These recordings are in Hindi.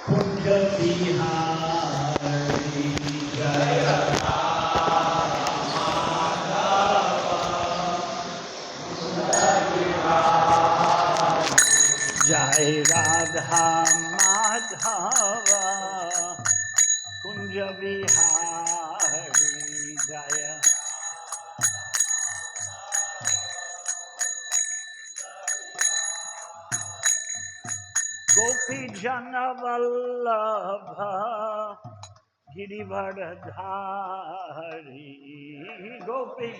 कुंज बिहारी जय जय राधा माधव कुंज बिहारी जय गोपी जन वल्लभ गिरिवरधारी गोपी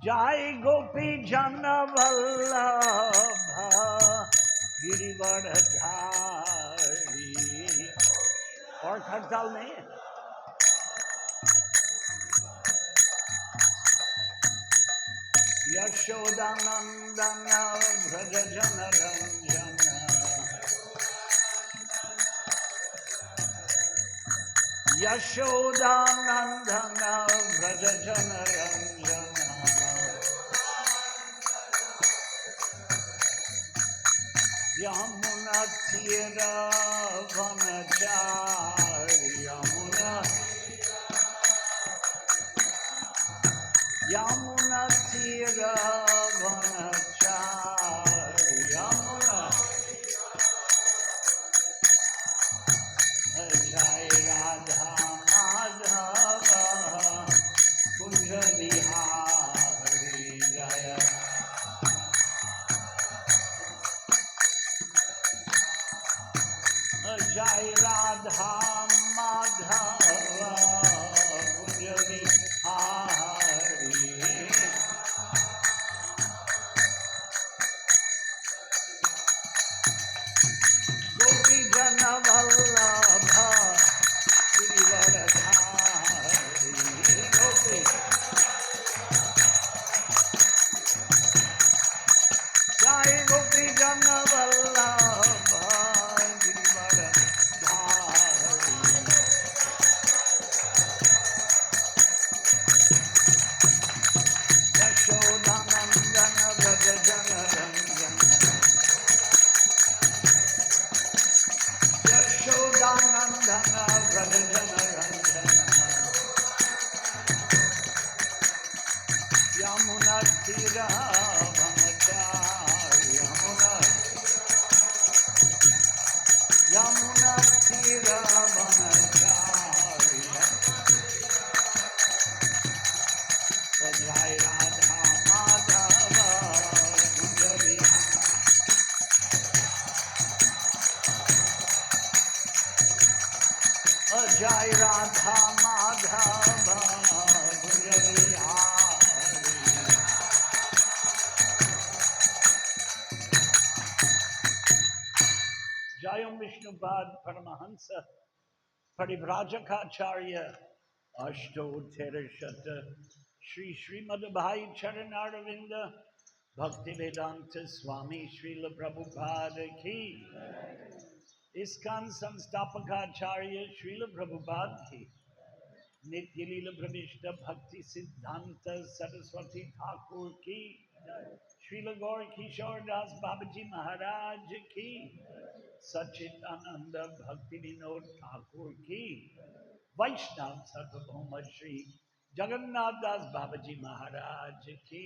जय गोपी जन वल्लभ गिरिवरधारी। और खड़ताल में यशोदानंदन व्रज जन रंजन यशोदानंदन व्रज जन रंजन यमुना तीर वनचारी यमुना तीर वनचारी यमुना जय राधा माधव कुंज बिहारी जय जय राधा माधव कुंज बिहारी गोपी जन वल्लभ गिरिवरधारी गोपी जय गोपी जन वल्लभ यशोदानंदन व्रज जन रंजन यशोदानंदन व्रज जन रंजन यमुना तीर वनचारी यमुना तीर वनचारी जय राधा माधव कुंज बिहारी जय राधा माधव कुंज बिहारी जय विष्णुपाद परमहंस परिव्राजकाचार्य अष्टोत्तर शत श्री श्रीमद् भाई चरणारविंद भक्ति वेदांत स्वामी श्रील प्रभुपाद की इस्कॉन संस्थापकाचार्य श्रील प्रभुपाद की नित्य लील प्रविष्ट भक्ति सिद्धांत सरस्वती ठाकुर की श्रील गौर किशोर दास बाबा जी महाराज की सच्चिदानंद भक्ति विनोद ठाकुर की वैष्णव सार्वभौम श्री जगन्नाथ दास बाबा जी महाराज की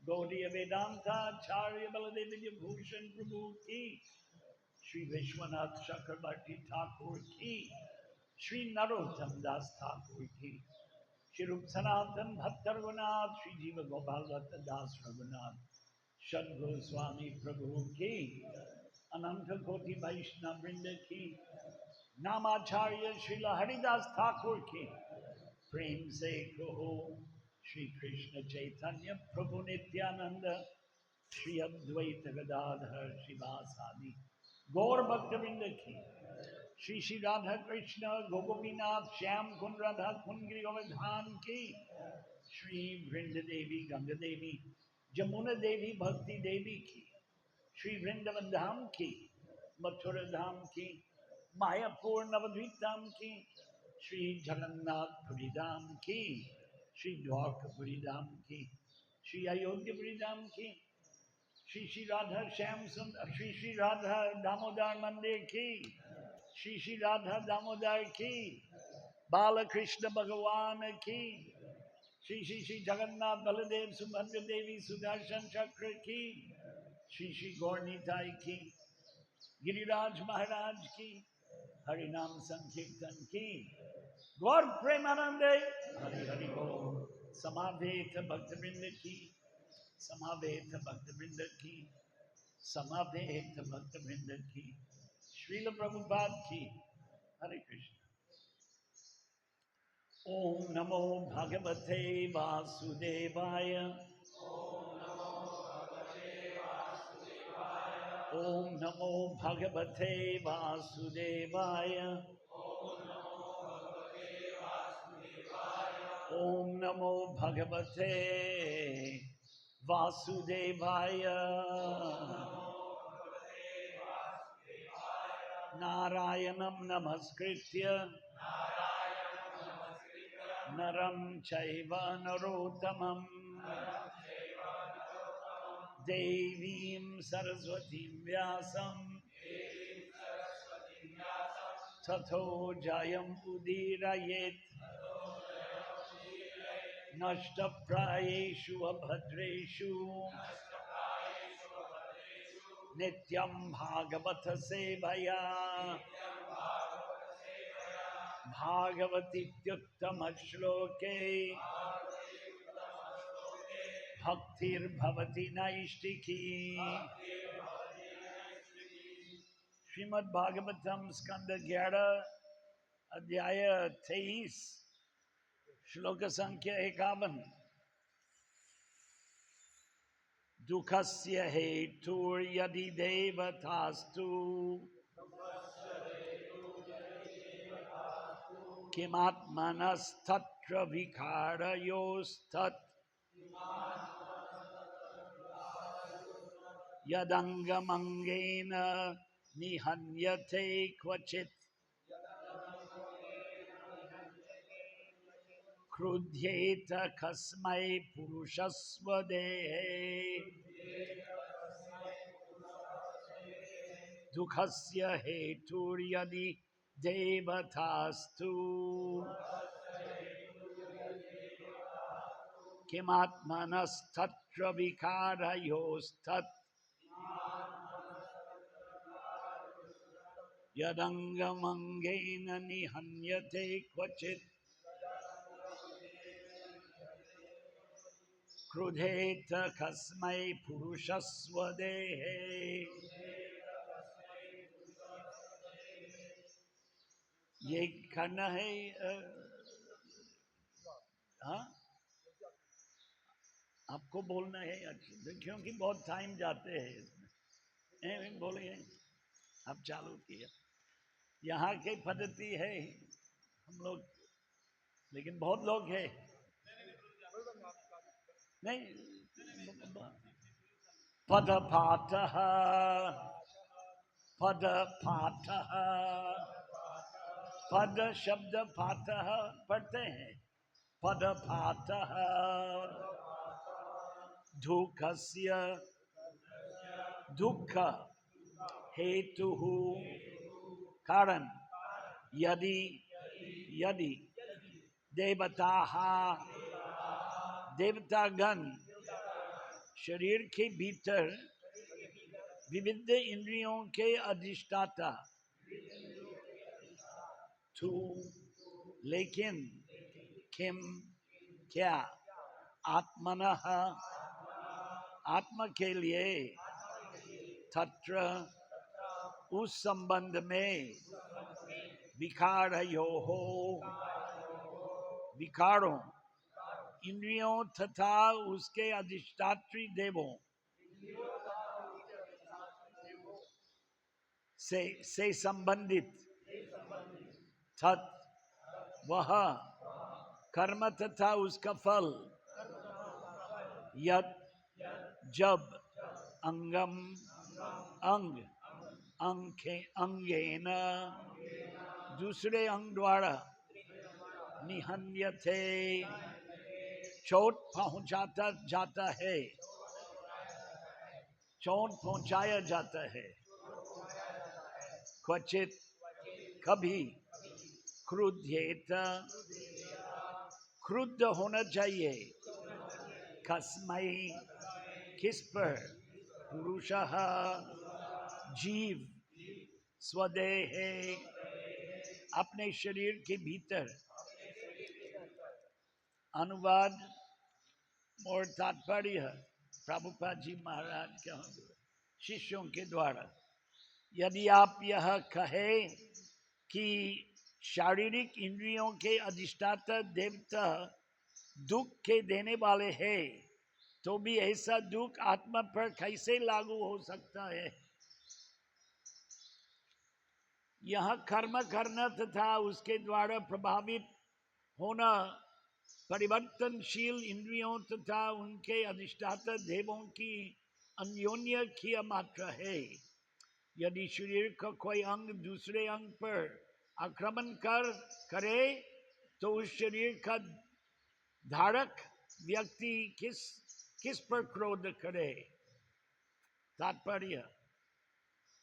गौड़ीय वेदांताचार्य बलदेव भूषण प्रभु की श्री विश्वनाथ चक्रवर्ती ठाकुर की श्री नरोत्तम दास ठाकुर की श्री रूप सनातन भक्त रघुनाथ श्री जीव गोपाल दत्त दास रघुनाथ सद गोस्वामी प्रभु की अनंत कोटि वैष्णव वृंद की नामाचार्य श्री हरिदास ठाकुर की प्रेम से कहो श्री कृष्ण चैतन्य प्रभु नित्यानंद श्री अद्वैत गदाधर श्रीवासादि गौर भक्तवृंद की श्री श्री राधा कृष्ण गोपीनाथ श्याम कुंड राधा कुंड गिरिवर्धन की श्री वृंद देवी गंगा देवी जमुना देवी भक्ति देवी की श्री वृंदावन धाम की मथुरा धाम की मायापुर नवद्वीप धाम की श्री जगन्नाथ पुरी धाम की श्री द्वारकापुरी धाम की, श्री अयोध्यापुरी धाम की, श्री श्री राधा श्याम सुंदर, श्री श्री राधा दामोदर मंदिर की, श्री श्री राधा दामोदर की, बाल कृष्ण भगवान की, श्री श्री श्री जगन्नाथ बलदेव सुभद्र देवी सुदर्शन चक्र की, श्री श्री गौरनीताई की, गिरिराज महाराज की, हरि नाम संकीर्तन की, गौर प्रेमानंदे हरि हरि बोल। समावेत भक्तवृंद की, समावेत भक्तवृंद की, समावेत भक्तवृंद की, श्रील प्रभुपाद की। हरे कृष्ण। ओम नमो भगवते वासुदेवाय, ओम नमो भगवते वासुदेवाय, ओम नमो भगवते वासुदेवाय। नारायणं नमस्कृत्य नरं चैव नरोत्तमं देवीं सरस्वतीं व्यासं ततो जयमुदीरयेत्। नष्टप्रायेषु अभद्रेषु नित्यं भागवत सेवया, भागवतीत्युत्तमश्लोके भक्तिर्भवति नैष्टिकी। श्रीमद् भागवतम स्कंद 11 अध्याय 23 श्लोक संख्या 51। दुःखस्य हेतुर्यदि देवतास्तु किमात्मनस्तत्र विकारयोस्तत् यदंगमंगेन निहन्यते क्वचित् क्रुध्येत कस्मै पुरुषस्वदेहे। दुःखस्य हेतुर्यदि देवतास्तु किमात्मनस्तत्र विकारयोस्तत् यदंगमंगेन निहन्यते क्वचित् क्रुध्येत कस्मै पुरुषस्वदेहे। ये करना है हाँ आपको बोलना है अच्छा, क्योंकि बहुत टाइम जाते हैं इसमें। बोलिए आप चालू किया। यहाँ की पद्धति है हम लोग, लेकिन बहुत लोग हैं नहीं। पद पाठः, पद पाठः, पद शब्द पाठः पढ़ते हैं। पद पाठः दुःखस्य, दुःख हेतुः कारण, यदि यदि देवताः देवतागण शरीर के भीतर विविध इंद्रियों के अधिष्ठाता तू लेकिन किम क्या आत्मनः आत्मा के लिए तत्र उस संबंध में विकारयोः विकारों इंद्रियों तथा उसके अधिष्ठात्री देवों से संबंधित तत् वह कर्म तथा उसका फल यद जब अंगम अंग अंगेन दूसरे अंग द्वारा निहन्यते चोट पहुंचाता जाता है, चोट पहुंचाया जाता है। क्वचित कभी क्रुद्धेत, क्रुद्ध होना चाहिए। कस्मै, किस पर, पुरुषः जीव, स्वदेह अपने शरीर के भीतर। अनुवाद और तात्पर्य प्रभुपाद जी महाराज के शिष्यों के द्वारा। यदि आप यह कहें कि शारीरिक इंद्रियों के अधिष्ठाता देवता दुख के देने वाले हैं, तो भी ऐसा दुख आत्मा पर कैसे लागू हो सकता है? यह कर्म करना तथा उसके द्वारा प्रभावित होना परिवर्तनशील इंद्रियों तथा उनके अधिष्ठाता देवों की अन्योन्य क्रिया मात्र है। यदि शरीर का कोई अंग दूसरे अंग पर आक्रमण करे तो उस शरीर का धारक व्यक्ति किस पर क्रोध करे? तात्पर्य,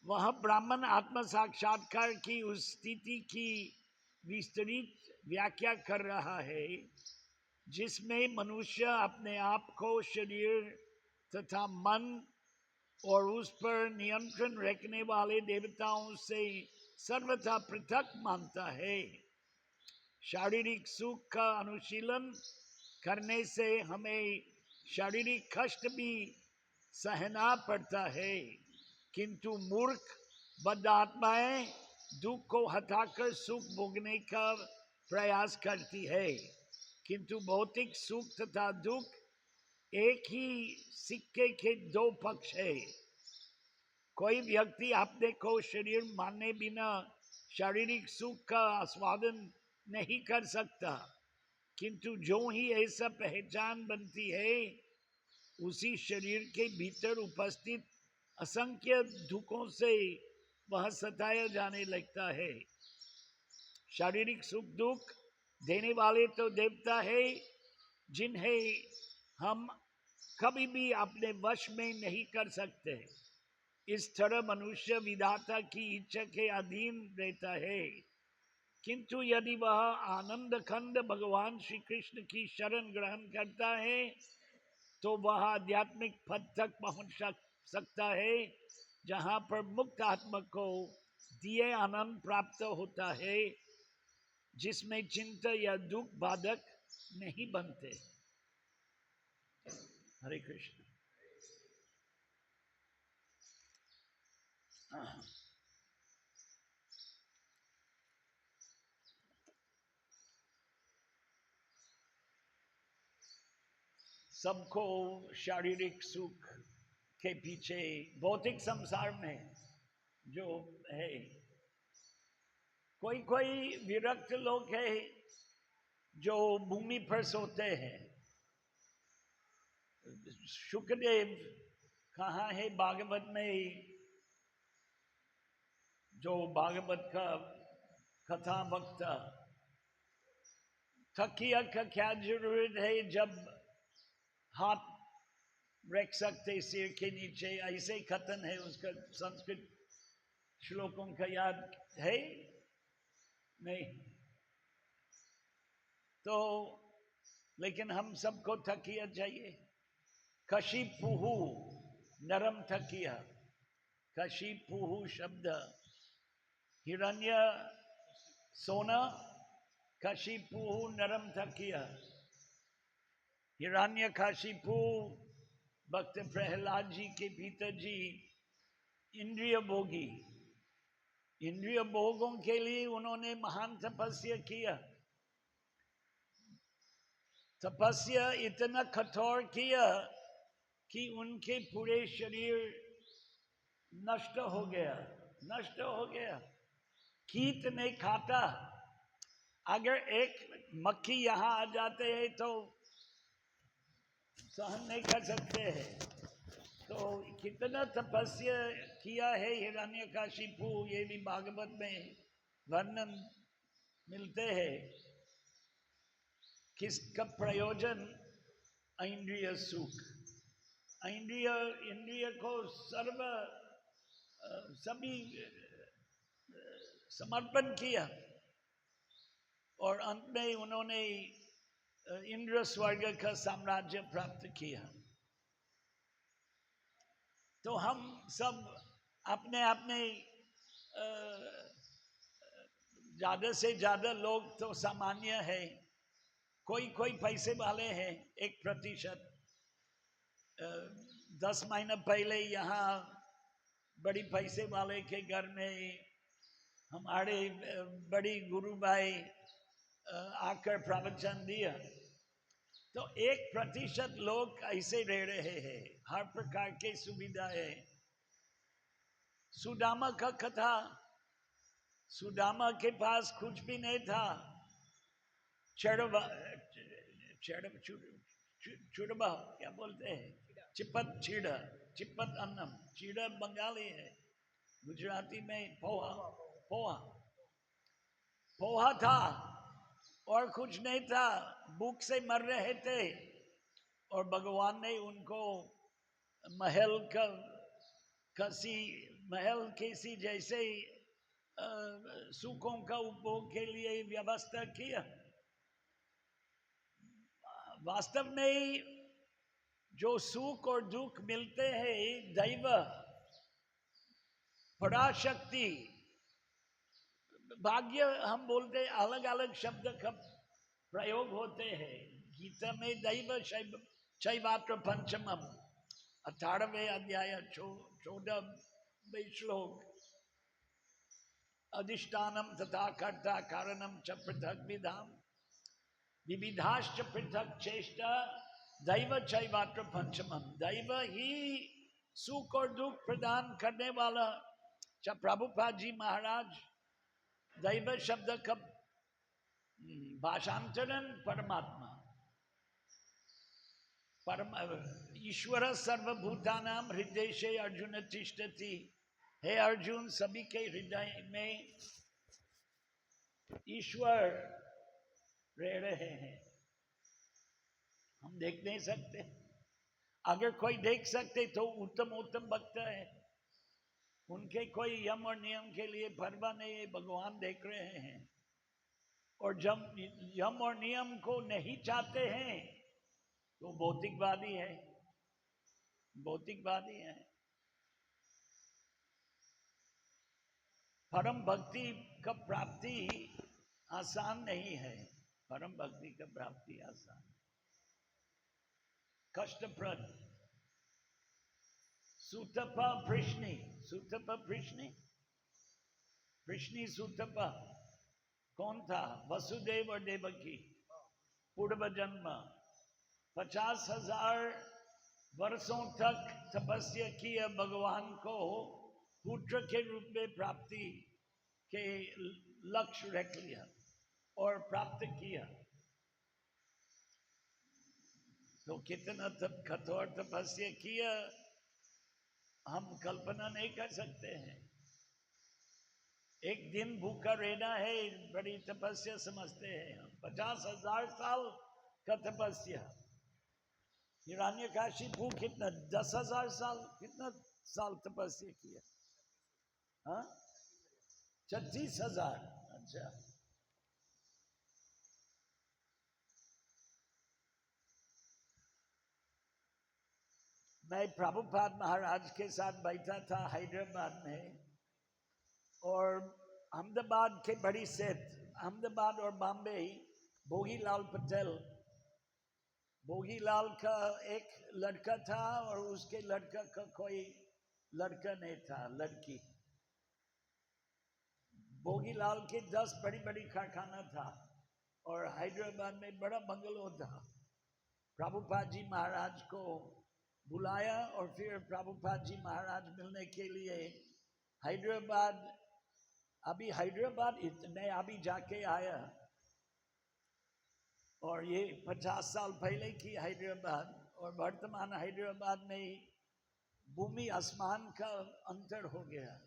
वह ब्राह्मण आत्म साक्षात्कार की उस स्थिति की विस्तृत व्याख्या कर रहा है जिसमें मनुष्य अपने आप को शरीर तथा मन और उस पर नियंत्रण रखने वाले देवताओं से सर्वथा पृथक मानता है। शारीरिक सुख का अनुशीलन करने से हमें शारीरिक कष्ट भी सहना पड़ता है, किंतु मूर्ख बद्धात्माएं दुख को हटाकर सुख भोगने का प्रयास करती है। किंतु भौतिक सुख तथा दुख एक ही सिक्के के दो पक्ष है। कोई व्यक्ति अपने को शरीर माने बिना शारीरिक सुख का आस्वादन नहीं कर सकता, किंतु जो ही ऐसा पहचान बनती है उसी शरीर के भीतर उपस्थित असंख्य दुखों से वह सताया जाने लगता है। शारीरिक सुख दुख देने वाले तो देवता है जिन्हें हम कभी भी अपने वश में नहीं कर सकते। इस तरह मनुष्य विधाता की इच्छा के अधीन रहता है, किंतु यदि वह आनंद खंड भगवान श्री कृष्ण की शरण ग्रहण करता है तो वह आध्यात्मिक पद तक पहुंच सकता है जहां पर मुक्त आत्मा को दिए आनंद प्राप्त होता है, जिसमें चिंता या दुख बाधक नहीं बनते। हरे कृष्ण। सबको शारीरिक सुख के पीछे भौतिक संसार में जो है, कोई कोई विरक्त लोग है जो भूमि पर सोते हैं। शुकदेव कहाँ है भागवत में, जो भागवत का कथा वक्ता, तकिया का क्या जरूरत है जब हाथ रख सकते सिर के नीचे, ऐसे कथन है उसका। संस्कृत श्लोकों का याद है नहीं तो, लेकिन हम सबको तकिया चाहिए। कशिपुहु नरम तकिया, कशिपुहु शब्द हिरण्य सोना, कशिपुहु नरम तकिया। हिरण्य कशिपु भक्त प्रहलाद जी के पिताजी इंद्रिय भोगी, इंद्रिय भोगों के लिए उन्होंने महान तपस्या किया। तपस्या इतना कठोर किया कि उनके पूरे शरीर नष्ट हो गया, नष्ट हो गया। कीट ने खाता। अगर एक मक्खी यहाँ आ जाते हैं तो सहन नहीं कर सकते हैं। तो कितना तपस्या किया है हिरण्यकशिपु, ये भी भागवत में वर्णन मिलते हैं। किसका प्रयोजन? इंद्रिय सुख, इंद्रिय इंद्रिय को सर्व सभी समर्पण किया और अंत में उन्होंने इंद्र स्वर्ग का साम्राज्य प्राप्त किया। तो हम सब अपने अपने ज्यादा से ज्यादा लोग तो सामान्य है, कोई पैसे वाले हैं 1%। 10 महीने पहले यहाँ बड़ी पैसे वाले के घर में हमारे बड़ी गुरु भाई आकर प्रवचन दिया। तो 1% लोग ऐसे रह रहे हैं, हर प्रकार की सुविधाएं। सुदामा का कथा, सुदामा के पास कुछ भी नहीं था, चुड़बा क्या बोलते हैं, चिपत चीड़ा, चिपत अन्नम, चीड़ा बंगाली है, गुजराती में पोहा, पोहा पोहा था और कुछ नहीं था, भूख से मर रहे थे। और भगवान ने उनको महल किसी जैसे सुखों का उपभोग के लिए व्यवस्था किया। वास्तव में जो सुख और दुख मिलते हैं, दैव पराशक्ति, भाग्य हम बोलते, अलग अलग शब्द का प्रयोग होते हैं। गीता में दैव शैवात्र पंचमम 18वें अध्याय 14वें श्लोक, अधिष्ठानम तथा कर्ता कारणम च पृथक विधाम विविधाश्च पृथक चेष्टा दैव चैवात्र पंचमम। दैव ही सुख और दुख प्रदान करने वाला। प्रभुपाद जी महाराज दैव शब्द का भाषांतरण परमात्मा, परम ईश्वर सर्वभूतानां हृदय अर्जुन तिष्ठति। हे अर्जुन, सभी के हृदय में ईश्वर रह रहे हैं। हम देख नहीं सकते, अगर कोई देख सकते तो उत्तम उत्तम भक्त है, उनके कोई यम और नियम के लिए परवाह नहीं है, भगवान देख रहे हैं। और जब यम और नियम को नहीं चाहते हैं तो भौतिकवादी है, भौतिकवादी है। परम भक्ति का प्राप्ति आसान नहीं है, परम भक्ति का प्राप्ति आसान, कष्टप्रद। सुतपा कृष्णी, सुतपा कृष्णी, कृष्णी सुतपा कौन था? वसुदेव और देवकी, पूर्व जन्म 50,000 वर्षों तक तपस्या किया, भगवान को पुत्र के रूप में प्राप्ति के लक्ष्य रख लिया और प्राप्त किया। तो कितना कठोर तपस्या किया हम कल्पना नहीं कर सकते हैं। एक दिन भूखा रहना है बड़ी तपस्या समझते हैं हम। 50,000 साल का तपस्या। हिरण्यकशिपु कितना 10,000 साल, कितना साल तपस्या किया? हाँ, 36,000। अच्छा, मैं प्रभुपाद महाराज के साथ बैठा था हैदराबाद में, और अहमदाबाद के बड़ी सेठ, अहमदाबाद और बॉम्बे, भोगीलाल पटेल, भोगीलाल का एक लड़का था और उसके लड़का का कोई लड़का नहीं था, लड़की। भोगीलाल के 10 बड़ी बड़ी कारखाना था और हैदराबाद में बड़ा बंगलो था। प्रभुपाद जी महाराज को बुलाया और फिर प्रभुपाद जी महाराज मिलने के लिए हैदराबाद, अभी हैदराबाद मैं अभी जाके आया, और ये 50 साल पहले की हैदराबाद और वर्तमान हैदराबाद में भूमि आसमान का अंतर हो गया।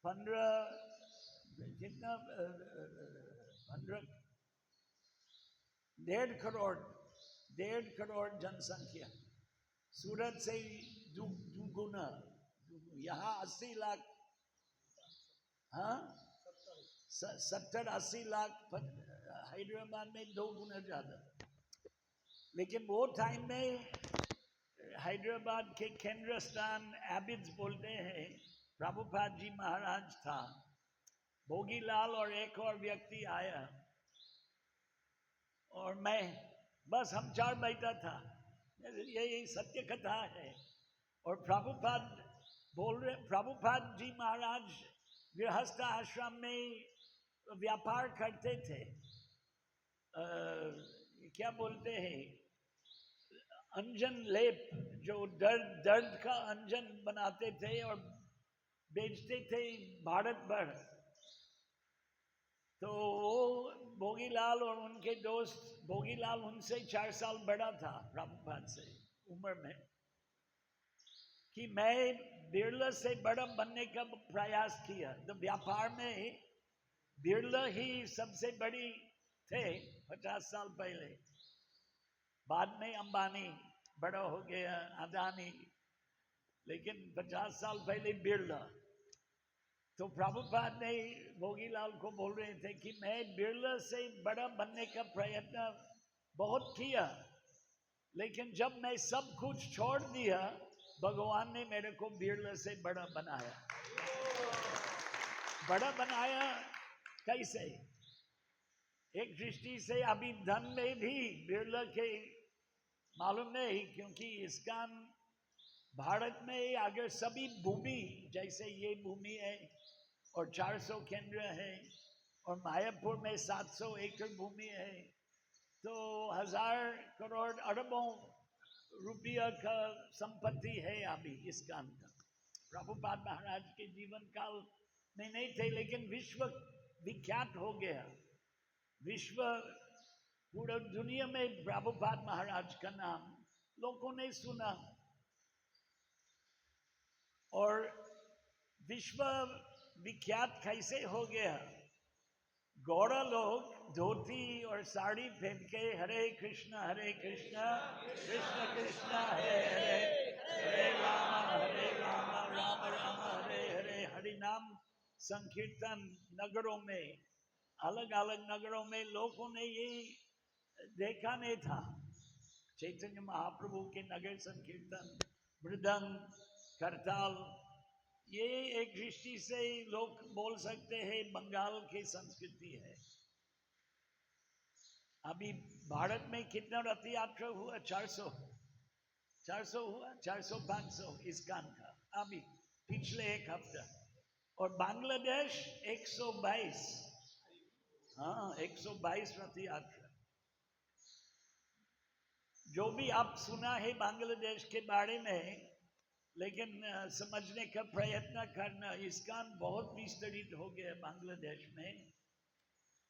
1.5 करोड़ 1.5 करोड़ जनसंख्या, सूरत से दुगुना, यहाँ 80 लाख, हाँ 70-80 लाख, हैदराबाद में 2 गुना ज्यादा। लेकिन वो टाइम में हैदराबाद के केंद्र स्थान एबिड्स बोलते हैं, प्रभुपाद जी महाराज था, भोगीलाल और एक और व्यक्ति आया और मैं, बस हम 4 बैठा था। ये सत्य कथा है। और प्रभुपाद बोल रहे, प्रभुपाद जी महाराज गृहस्थ आश्रम में व्यापार करते थे, क्या बोलते हैं, अंजन लेप, जो दर्द का अंजन बनाते थे और बेचते थे भारत भर। तो वो भोगीलाल और उनके दोस्त, भोगीलाल उनसे 4 साल बड़ा था प्रभुपाद से उम्र में, कि मैं बिरला से बड़ा बनने का प्रयास किया। तो व्यापार में बिरला ही सबसे बड़ी थे 50 साल पहले, बाद में अंबानी बड़ा हो गया, अदानी, लेकिन 50 साल पहले बिरला। तो प्रभुपाद ने भोगीलाल को बोल रहे थे कि मैं बिरला से बड़ा बनने का प्रयत्न बहुत किया, लेकिन जब मैं सब कुछ छोड़ दिया, भगवान ने मेरे को बिरला से बड़ा बनाया। बड़ा बनाया कैसे? एक दृष्टि से अभी धन में भी बिरला के मालूम नहीं, क्योंकि इसका भारत में अगर सभी भूमि, जैसे ये भूमि है और 400 केंद्र है, और मायापुर में 700 एकड़ भूमि है, तो 1000 करोड़ अरबों रुपया का संपत्ति है अभी इस काम का। प्रभुपाद महाराज के जीवन काल में नहीं थे, लेकिन विश्व विख्यात हो गया। विश्व, पूरा दुनिया में प्रभुपाद महाराज का नाम लोगों ने सुना। और विश्व विख्यात कैसे हो गया? गौड़ा लोग धोती और साड़ी पहन के हरे कृष्णा कृष्ण कृष्ण हरे हरे, हरे राम राम राम हरे हरे, हरि नाम संकीर्तन नगरों में, अलग अलग नगरों में लोगों ने ये देखा नहीं था। चैतन्य महाप्रभु के नगर संकीर्तन, मृदंग, करताल, ये एक दृष्टि से लोग बोल सकते हैं बंगाल की संस्कृति है। अभी भारत में कितना रथ यात्रा हुआ? 400 हुआ, 400-500 इस कान का अभी पिछले एक हफ्ता। और बांग्लादेश 122, हाँ 122 रथ यात्रा। जो भी आप सुना है बांग्लादेश के बारे में, लेकिन समझने का प्रयत्न करना, इसका बहुत विस्तृत हो गया बांग्लादेश में।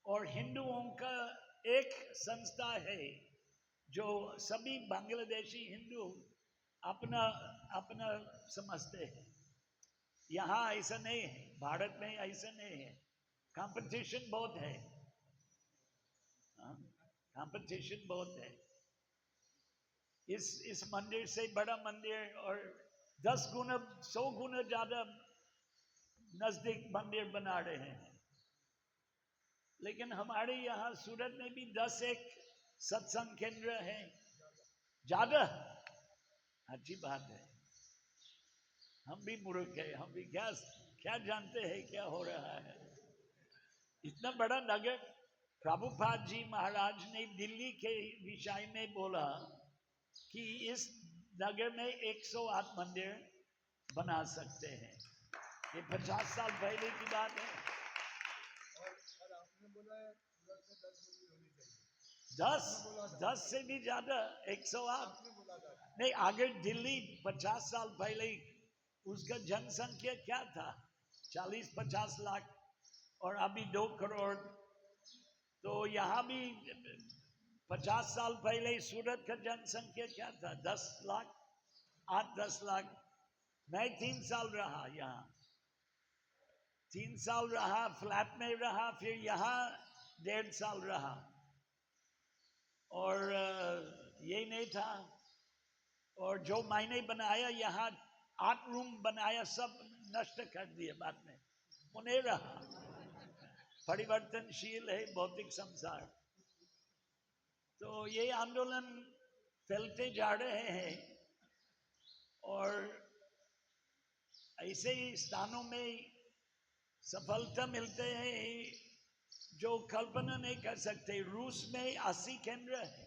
और हिंदुओं का एक संस्था है जो सभी बांग्लादेशी हिंदू अपना अपना समझते हैं। यहाँ ऐसा नहीं है, भारत में ऐसा नहीं है। कंपटीशन बहुत है, कंपटीशन बहुत है। इस मंदिर से बड़ा मंदिर और 10 गुना 100 गुना ज्यादा नजदीक मंदिर बना रहे हैं। लेकिन हमारे यहाँ सूरत में भी 10 एक सत्संग केंद्र है, ज्यादा अच्छी बात है। हम भी मूर्ख है, हम भी क्या जानते हैं क्या हो रहा है। इतना बड़ा नगर, प्रभुपाद जी महाराज ने दिल्ली के विषय में बोला कि इस नगर में 108 मंदिर बना सकते हैं। ये 50 साल पहले की बात है। और आपने बोला 10 से भी ज्यादा, 108 नहीं। अगर दिल्ली 50 साल पहले उसका जनसंख्या क्या था? 40-50 लाख, और अभी 2 करोड़। तो यहाँ भी 50 साल पहले सूरत का जनसंख्या क्या था? 10 लाख, 8-10 लाख। मैं 3 साल रहा यहाँ, 3 साल रहा, फ्लैट में रहा, फिर यहाँ 1.5 साल रहा। और ये नहीं था। और जो मैंने बनाया यहाँ 8 रूम बनाया, सब नष्ट कर दिए बाद में, उन्हें रहा। परिवर्तनशील है भौतिक संसार। तो ये आंदोलन फैलते जा रहे हैं और ऐसे ही स्थानों में सफलता मिलते हैं जो कल्पना नहीं कर सकते। रूस में 80 केंद्र है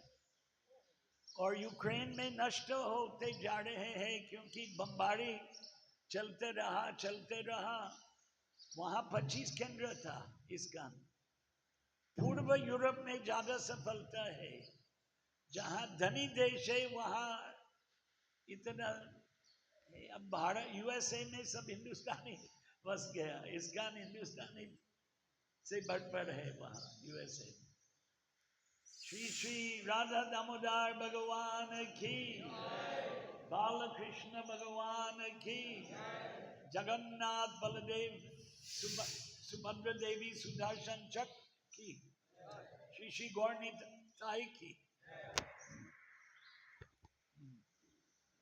और यूक्रेन में नष्ट होते जा रहे हैं क्योंकि बमबारी चलते रहा। वहां 25 केंद्र था इसका। पूर्व यूरोप में ज्यादा सफलता है, जहां धनी देश है वहां इतना। अब भारत यूएसए में सब हिंदुस्तानी बस गया, इसका हिंदुस्तानी से बढ़ है वहां यूएसए। श्री श्री राधा दामोदर भगवान की, बालकृष्ण भगवान की, जगन्नाथ बलदेव सुभद्रा देवी सुदर्शन चक्र की, श्री श्री गौर निताई की।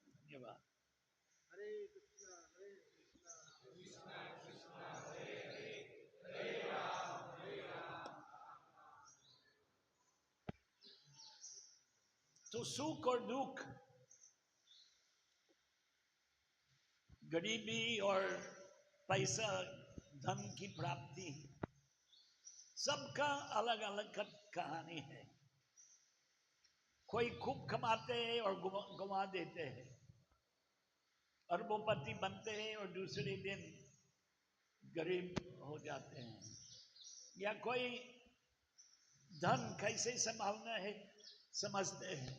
धन्यवाद। हरे कृष्णा हरे कृष्णा कृष्णा कृष्णा हरे हरे हरे राम। तो सुख और दुख, गरीबी और पैसा, धन की प्राप्ति, सबका अलग अलग कहानी है। कोई खूब कमाते हैं और गंवा देते हैं, अरबोपति बनते हैं और दूसरे दिन गरीब हो जाते हैं। या कोई धन कैसे संभालना है समझते हैं।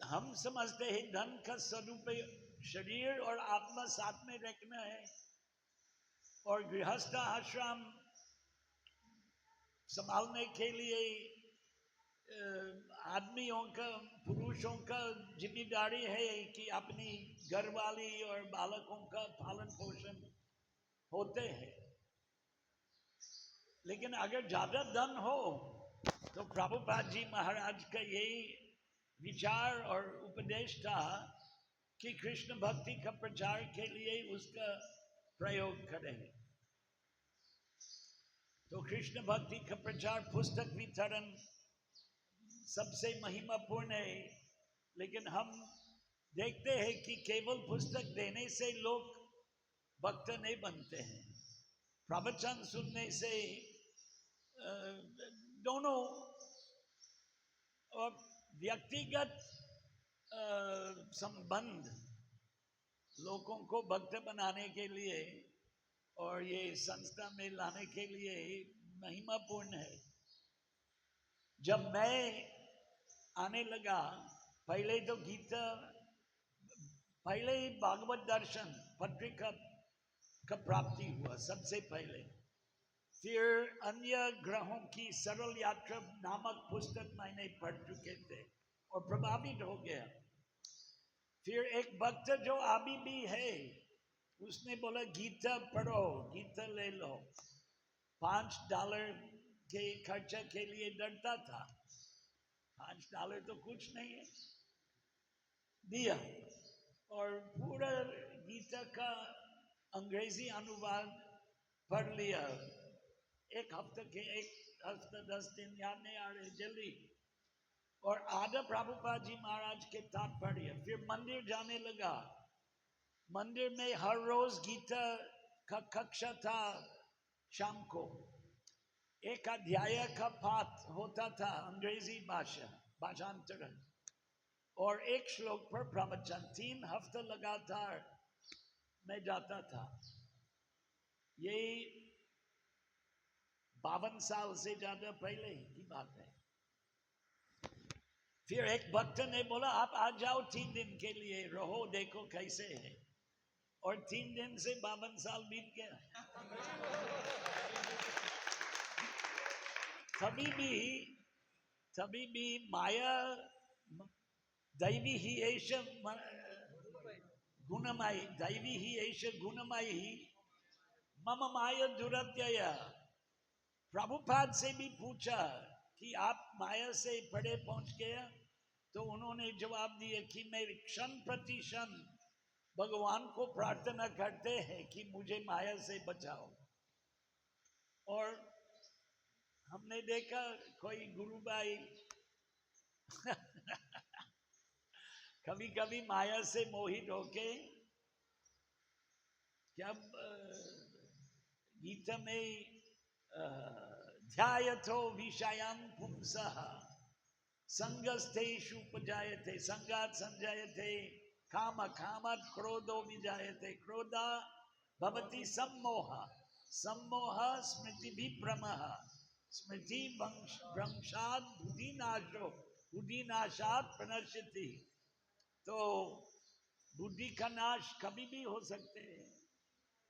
हम समझते हैं धन का सदुपयोग शरीर और आत्मा साथ में रखना है, और गृहस्थ आश्रम संभालने के लिए आदमियों का, पुरुषों का जिम्मेदारी है कि अपनी घरवाली और बालकों का पालन पोषण होते हैं। लेकिन अगर ज्यादा धन हो तो प्रभुपाद जी महाराज का यही विचार और उपदेश था कि कृष्ण भक्ति का प्रचार के लिए उसका प्रयोग करें। तो कृष्ण भक्ति का प्रचार, पुस्तक वितरण सबसे महिमापूर्ण है। लेकिन हम देखते हैं कि केवल पुस्तक देने से लोग भक्त नहीं बनते हैं। प्रवचन सुनने से दोनों और व्यक्तिगत संबंध लोगों को भक्त बनाने के लिए और ये संस्था में लाने के लिए महिमापूर्ण है। जब मैं आने लगा, पहले तो गीता, पहले ही भागवत दर्शन पत्रिका का प्राप्ति हुआ सबसे पहले। फिर अन्य ग्रहों की सरल यात्रा नामक पुस्तक मैंने पढ़ चुके थे और प्रभावित हो गया। फिर एक भक्त जो अभी भी है, उसने बोला गीता पढ़ो, गीता ले लो। $5 के खर्चा के लिए डरता था। $5 तो कुछ नहीं है, दिया और पूरा गीता का अंग्रेजी अनुवाद पढ़ लिया। एक हफ्ता 10 दिन, याद नहीं आ रहे जल्दी। और आधा प्रभुपाद जी महाराज के तात्पर्य। फिर मंदिर जाने लगा। मंदिर में हर रोज गीता का कक्षा था शाम को। एक अध्याय का पाठ होता था अंग्रेजी भाषांतरण, और एक श्लोक पर प्रवचन। 3 हफ्ते लगातार मैं जाता था। ये 52 साल से ज्यादा पहले की बात है। फिर एक भक्त ने बोला आप आ जाओ 3 दिन के लिए, रहो देखो कैसे है। और 3 दिन से 52 साल बीत गया। तभी भी माया दैवी ही एष गुणमयी, दैवी ही एष गुणमयी मम माया दुरत्यय। प्रभुपाद से भी पूछा कि कि आप माया से बड़े पहुंच गया, तो उन्होंने जवाब दिया कि मैं क्षण प्रति क्षण भगवान को प्रार्थना करते हैं कि मुझे माया से बचाओ। और हमने देखा कोई गुरु भाई कभी कभी माया से मोहित होके, जब गीता में ध्यायतो विषयान् पुंसः संगस्थेषु उपजायते संगात् संजायते काम कामात् क्रोधो विजायते क्रोधा भवति सम्मोह सम्मोह स्मृति विभ्रमः स्मृति भ्रंशात् बुद्धिनाशो बुद्धिनाशात् प्रणश्यति। तो बुद्धि का नाश कभी भी हो सकते हैं,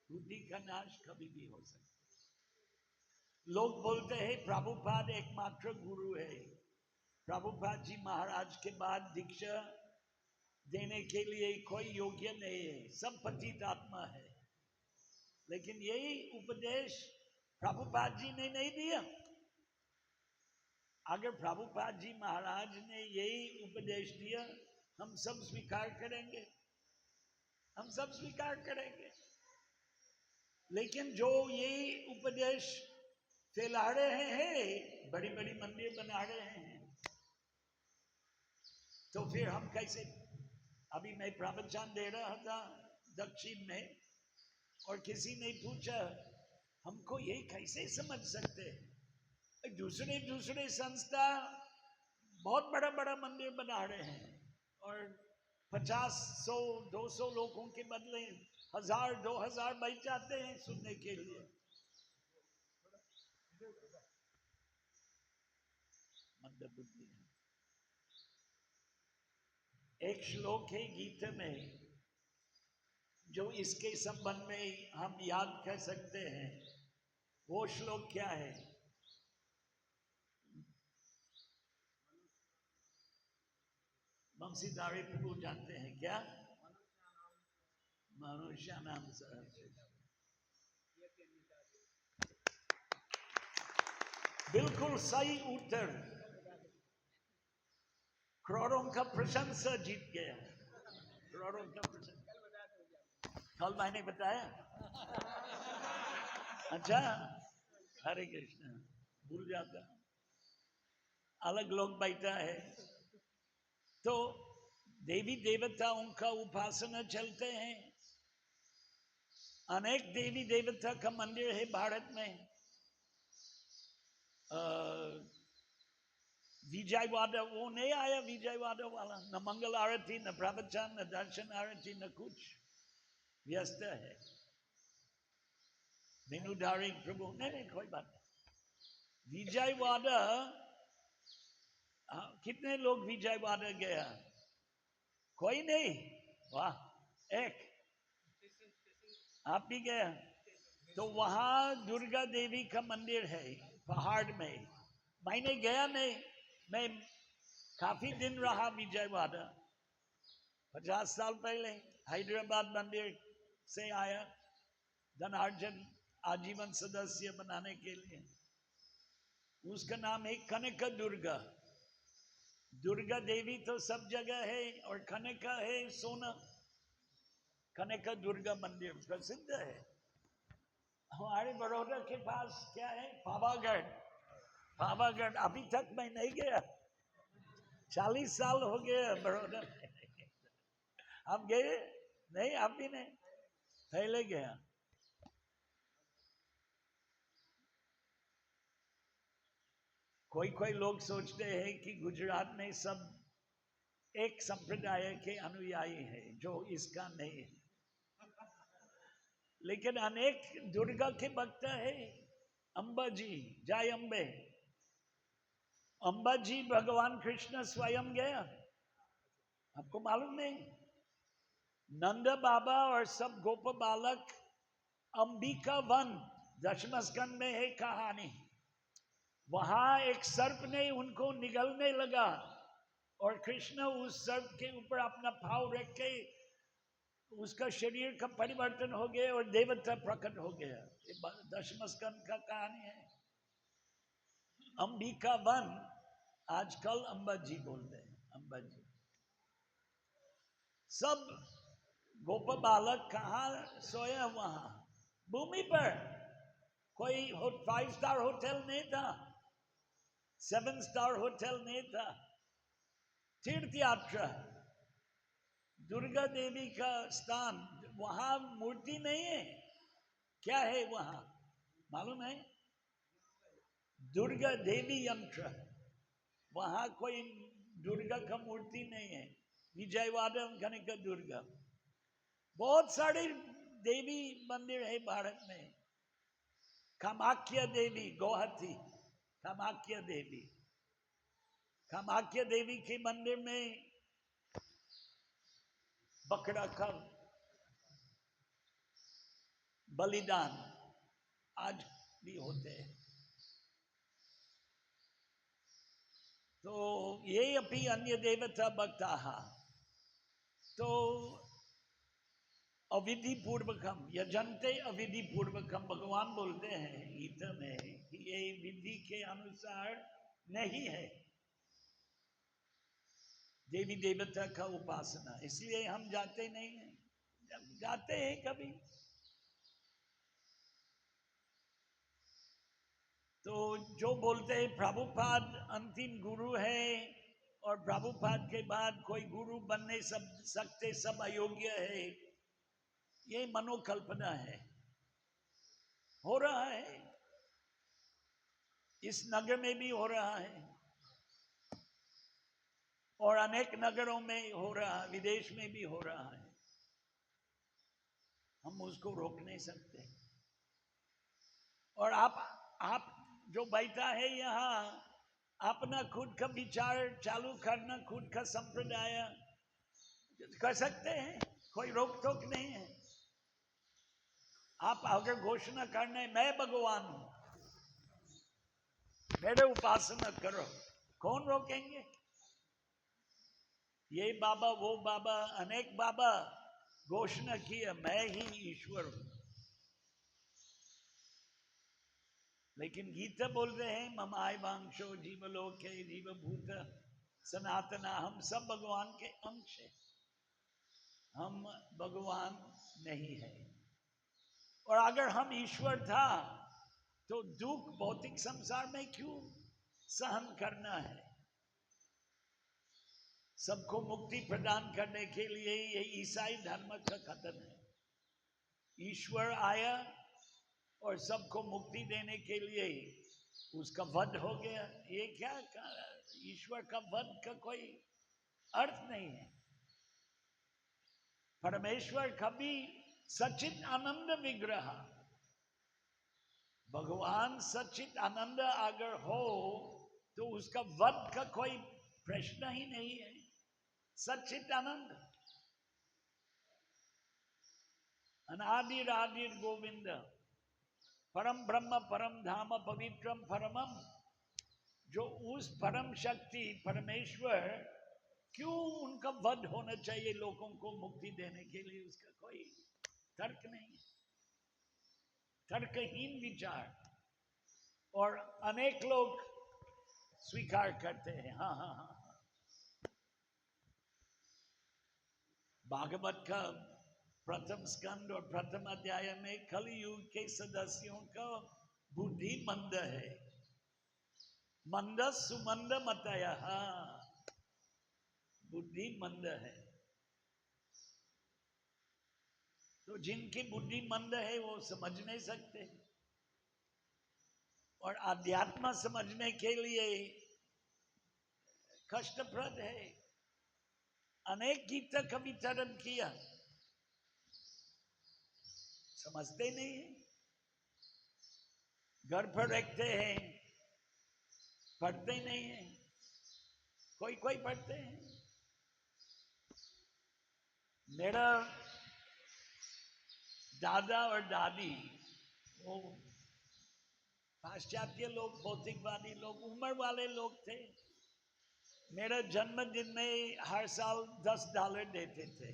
बुद्धि का नाश कभी भी हो सकता है। लोग बोलते हैं प्रभुपाद एकमात्र गुरु है, प्रभुपाद जी महाराज के बाद दीक्षा देने के लिए कोई योग्य नहीं है, सब पतित आत्मा है। लेकिन यही उपदेश प्रभुपाद जी ने नहीं दिया। अगर प्रभुपाद जी महाराज ने यही उपदेश दिया, हम सब स्वीकार करेंगे, हम सब स्वीकार करेंगे। लेकिन जो यही उपदेश फैला रहे हैं, बड़ी बड़ी मंदिर बना रहे हैं, तो फिर हम कैसे? अभी मैं प्रवचन दे रहा था दक्षिण में, और किसी ने पूछा हमको ये कैसे समझ सकते हैं, दूसरे दूसरे संस्था बहुत बड़ा बड़ा मंदिर बना रहे हैं और 50, 100, 200 लोगों के बदले 1000, 2000 बैठ जाते हैं सुनने के लिए। मंद बुद्धि। एक श्लोक है गीता में जो इसके संबंध में हम याद कर सकते हैं। वो श्लोक क्या है? वंशीधारी प्रभु जानते हैं क्या? मनुष्य नाम बिल्कुल सही उत्तर। करोड़ों का प्रशंसा जीत गया, करोड़ों का प्रशंसा। कल मैंने बताया। अच्छा, हरे कृष्ण, भूल जाता, अलग लोग बैठा है। तो देवी देवताओं का उपासना चलते हैं, अनेक देवी देवता का मंदिर है भारत में। विजयवाड़ा वो नहीं आया, विजयवाड़ा वाला न मंगल आरती, न प्रवचन, न दर्शन आरती, न कुछ, व्यस्त है। मेनुधारी प्रभु नहीं कोई बात नहीं। विजयवाड़ा कितने लोग विजयवाड़ा गया? कोई नहीं? वाह, एक आप भी गया। तो वहां दुर्गा देवी का मंदिर है पहाड़ में। मैंने गया नहीं, मैं काफी दिन रहा विजयवाड़ा। 50 साल पहले हैदराबाद मंदिर से आया धनार्जन आजीवन सदस्य बनाने के लिए। उसका नाम है कनक दुर्गा। दुर्गा देवी तो सब जगह है और कनका है सोना। कनक दुर्गा मंदिर प्रसिद्ध है। हमारे बड़ौदा के पास क्या है? पावागढ़। पावागढ़ अभी तक मैं नहीं गया, 40 साल हो गए बड़ौदा में। आप गए? नहीं, आप भी नहीं? पहले गया। कोई कोई लोग सोचते हैं कि गुजरात में सब एक संप्रदाय के अनुयायी हैं, जो इसका नहीं है। लेकिन अनेक दुर्गा के भक्त है। अंबा जी, जय अंबे। अंबा जी भगवान कृष्ण स्वयं गया, आपको मालूम नहीं? नंद बाबा और सब गोप बालक अंबिका वन दशम स्कंद में है कहानी। वहां एक सर्प ने उनको निगलने लगा और कृष्ण उस सर्प के ऊपर अपना पांव रख के उसका शरीर का परिवर्तन हो गया और देवता प्रकट हो गया। दशम स्कंद का कहानी है। अंबिका वन, आजकल अंबाजी बोलते हैं, अंबाजी। सब गोप बालक कहाँ सोया? वहां भूमि पर। कोई 5 स्टार होटल नहीं था, 7 स्टार होटल नहीं था। तीर्थ यात्रा, दुर्गा देवी का स्थान, वहां मूर्ति नहीं है। क्या है वहां मालूम है? दुर्गा देवी यंत्र। वहां कोई दुर्गा का मूर्ति नहीं है। विजयवाड़ा कनक दुर्गा, बहुत सारे देवी मंदिर है भारत में। कामाख्या देवी गुवाहाटी, कामाख्या देवी, कामाख्या देवी के मंदिर में बकरा का बलिदान आज भी होते हैं। तो ये अपि अन्य देवता भक्ता, तो अविधि पूर्वकम यजन्ते, अविधि पूर्वकम भगवान बोलते हैं गीता में कि ये विधि के अनुसार नहीं है देवी देवता का उपासना, इसलिए हम जाते नहीं हैं। जब जाते हैं कभी तो जो बोलते हैं प्रभुपाद अंतिम गुरु है और प्रभुपाद के बाद कोई गुरु बनने सकते, सब अयोग्य है, ये मनोकल्पना है। हो रहा है, इस नगर में भी हो रहा है और अनेक नगरों में हो रहा है, विदेश में भी हो रहा है। हम उसको रोक नहीं सकते। और आप जो बैठा है यहाँ, अपना खुद का विचार चालू करना, खुद का संप्रदाय कर सकते हैं, कोई रोक टोक नहीं है। आप अगर घोषणा करने मैं भगवान हूं, मेरे उपासना करो, कौन रोकेंगे? ये बाबा वो बाबा, अनेक बाबा घोषणा किया मैं ही ईश्वर हूं, लेकिन गीता बोल रहे हैं ममाय वांशो जीवलोके जीवभूत सनातना, हम सब भगवान के अंश हैं, हम भगवान नहीं है। और अगर हम ईश्वर था तो दुख भौतिक संसार में क्यों सहन करना है? सबको मुक्ति प्रदान करने के लिए ये ईसाई धर्म का कथन है। ईश्वर आया और सबको मुक्ति देने के लिए उसका वध हो गया। ये क्या, ईश्वर का वध का कोई अर्थ नहीं है। परमेश्वर कभी सच्चित आनंद विग्रह, भगवान सच्चित आनंद अगर हो तो उसका वध का कोई प्रश्न ही नहीं है। सच्चित आनंद, अनादिर आदिर गोविंद, परम ब्रह्म परम धाम पवित्रम परमम, जो उस परम शक्ति परमेश्वर, क्यों उनका वध होना चाहिए लोगों को मुक्ति देने के लिए? उसका कोई तर्क नहीं है, तर्कहीन विचार। और अनेक लोग स्वीकार करते हैं। हाँ हाँ हाँ हाँ, भागवत का प्रथम स्कंद और प्रथम अध्याय में कलयुग के सदस्यों का बुद्धि मंद है, मंद सुमंद मतया, बुद्धि मंद है। तो जिनकी बुद्धि मंद है वो समझ नहीं सकते, और आध्यात्म समझने के लिए कष्टप्रद है। अनेक गीता का वितरण किया, समझते नहीं है। घर पर रखते हैं, पढ़ते नहीं है, कोई कोई पढ़ते हैं। मेरा दादा और दादी वो पाश्चात्य लोग, भौतिकवादी लोग, उम्र वाले लोग थे। मेरा जन्मदिन में हर साल $10 देते थे,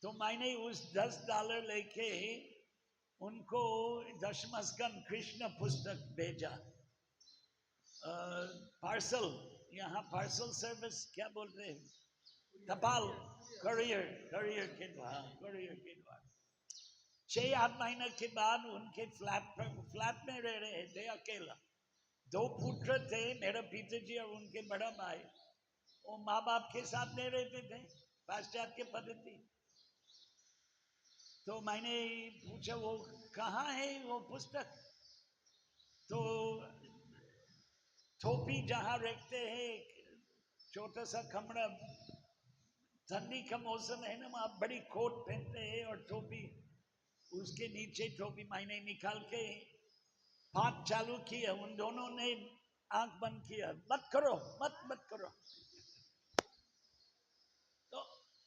तो मैंने उस $10 लेके उनको दशम स्कंद कृष्ण पुस्तक भेजा। पार्सल, यहाँ पार्सल सर्विस क्या बोलते हैं, टपाल, करियर, करियर के द्वारा 6-8 महीने के बाद उनके फ्लैट में रह रहे थे अकेला। 2 पुत्र थे, मेरा पिताजी और उनके बड़ा भाई। वो माँ बाप के साथ नहीं रहते थे, पाश्चात्य पद्धति। तो मैंने पूछा वो कहाँ है वो पुस्तक, तो टोपी जहाँ रखते हैं, छोटा सा कमरा, ठंडी का मौसम है ना, वहाँ बड़ी कोट पहनते हैं और टोपी, उसके नीचे टोपी मैंने निकाल के पाठ चालू किया। उन दोनों ने आंख बंद किया, मत करो, मत करो। तो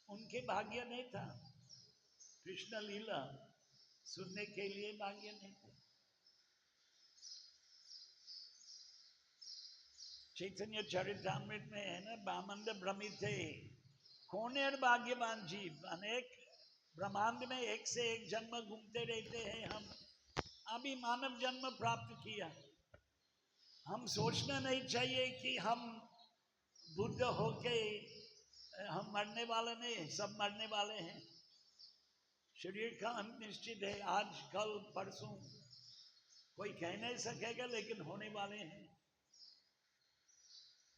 उनके भाग्य नहीं था, कृष्ण लीला सुनने के लिए भाग्य नहीं थे। चैतन्य चरितामृत में है ना, ब्रह्मांड भ्रमित थे, कौन है भाग्यवान जीव, अनेक ब्रह्मांड में एक से एक जन्म घूमते रहते हैं। हम अभी मानव जन्म प्राप्त किया। हम सोचना नहीं चाहिए कि हम बुद्ध होके हम मरने वाले नहीं, सब मरने वाले हैं। शरीर का अंत निश्चित है, आज कल परसों कोई कह नहीं सकेगा, लेकिन होने वाले हैं।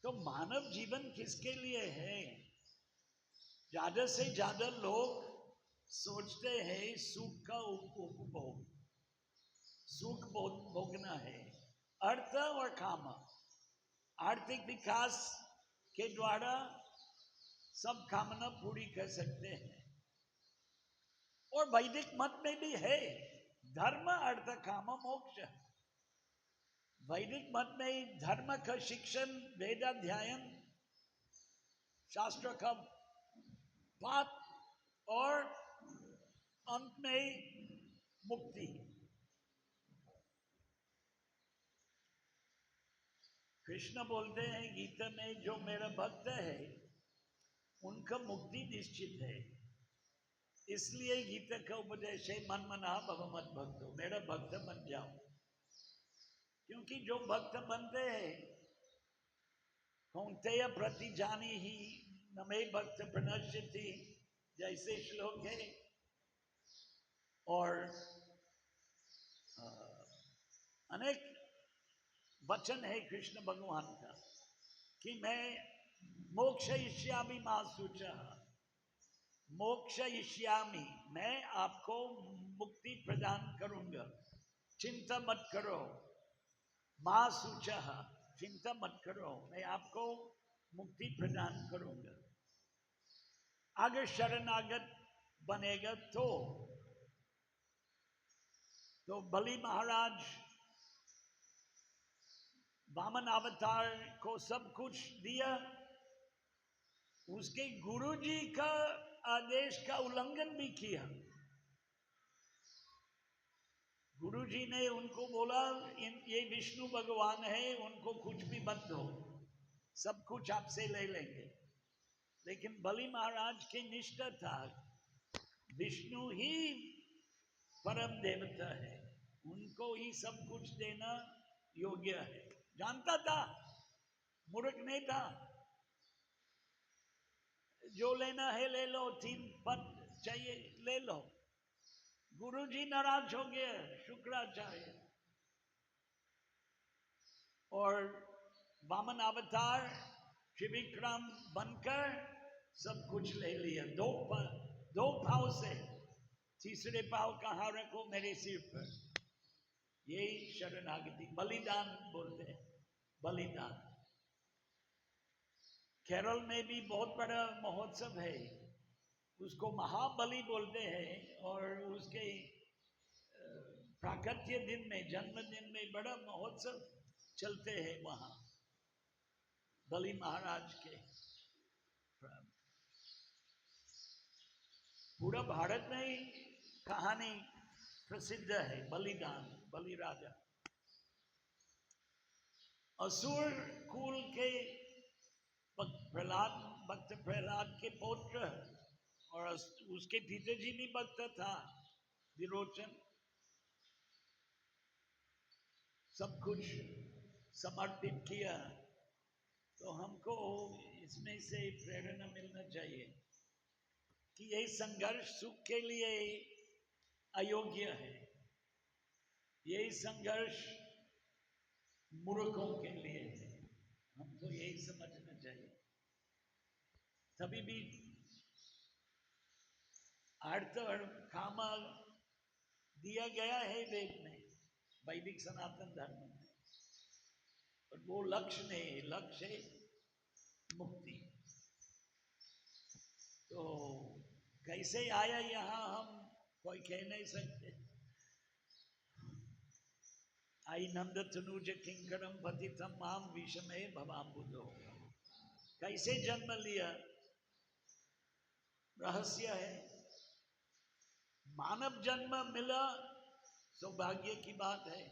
तो मानव जीवन किसके लिए है? ज्यादा से ज्यादा लोग सोचते हैं सुख का उपभोग, सुख भोगना है, अर्थ और काम, आर्थिक विकास के द्वारा सब कामना पूरी कर सकते हैं। और वैदिक मत में भी है धर्म अर्थ काम मोक्ष। वैदिक मत में धर्म का शिक्षण, वेदाध्ययन, शास्त्र का पाठ और अंत में मुक्ति। कृष्ण बोलते हैं गीता में, जो मेरा भक्त है उनका मुक्ति निश्चित है। इसलिए गीता का उपदेश है मन मना भव मत भक्तो, मेरा भक्त बन जाओ। क्योंकि जो भक्त बनते हैं, कौन्तेय प्रति जानी ही न मे भक्त प्रणश्यति, जैसे श्लोक है। और अनेक वचन है कृष्ण भगवान का कि मैं मोक्षयिष्यामि मा शुचः, मोक्षयिष्यामि, मैं आपको मुक्ति प्रदान करूंगा, चिंता मत करो। मां शुचः, चिंता मत करो, मैं आपको मुक्ति प्रदान करूंगा। अगर शरणागत बनेगा तो बलि महाराज वामन अवतार को सब कुछ दिया, उसके गुरुजी का आदेश का उल्लंघन भी किया। गुरुजी ने उनको बोला ये विष्णु भगवान है, उनको कुछ भी मत दो, सब कुछ आपसे ले लेंगे। लेकिन बलि महाराज की निष्ठा था, विष्णु ही परम देवता है, उनको ही सब कुछ देना योग्य है। जानता था, मूर्ख नहीं था। जो लेना है ले लो, 3 पद चाहिए ले लो। गुरुजी नाराज हो गए, शुक्राचार्य, और वामन अवतार त्रिविक्रम बनकर सब कुछ ले लिया। 2 पाँव से, तीसरे पाँव कहाँ रखो, मेरे सिर पर। यही शरणागति, बलिदान बोलते हैं, बलिदान। केरल में भी बहुत बड़ा महोत्सव है, उसको महाबली बोलते हैं। और उसके प्राकट्य दिन में, जन्मदिन में बड़ा महोत्सव चलते हैं वहाँ, बलि महाराज के। पूरा भारत में ही कहानी प्रसिद्ध है, बलिदान, बलि राजा। असुर कुल के प्रहलाद, भक्त प्रहलाद के पौत्र, और उसके पिताजी भी भक्त था, विरोचन। सब कुछ समर्पित किया, तो हमको इसमें से प्रेरणा मिलना चाहिए कि ये संघर्ष सुख के लिए अयोग्य है, ये संघर्ष मूर्खों के लिए है। हमको यही समझना चाहिए। तभी भी अर्थ और काम दिया गया है वेद में, वैदिक सनातन धर्म में, पर वो लक्ष्य नहीं है। लक्ष्य है मुक्ति। तो कैसे आया यहाँ हम कोई कह नहीं सकते। आई नंद तनुज किंकरम पतितम माम विषमे भवाम्बुधो, कैसे जन्म लिया रहस्य है। मानव जन्म मिला सौभाग्य की बात है।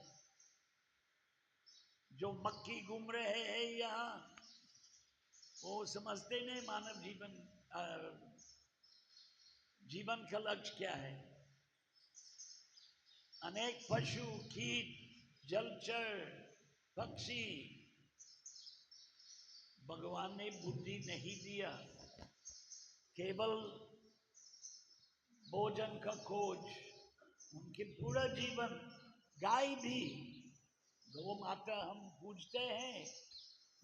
जो मक्खी घूम रहे हैं यहाँ, वो समझते नहीं मानव जीवन का लक्ष्य क्या है। अनेक पशु, कीट, जलचर, पक्षी, भगवान ने बुद्धि नहीं दिया, केवल भोजन का खोज। उनके पूरा जीवन, गाय भी, गौ माता हम पूजते हैं,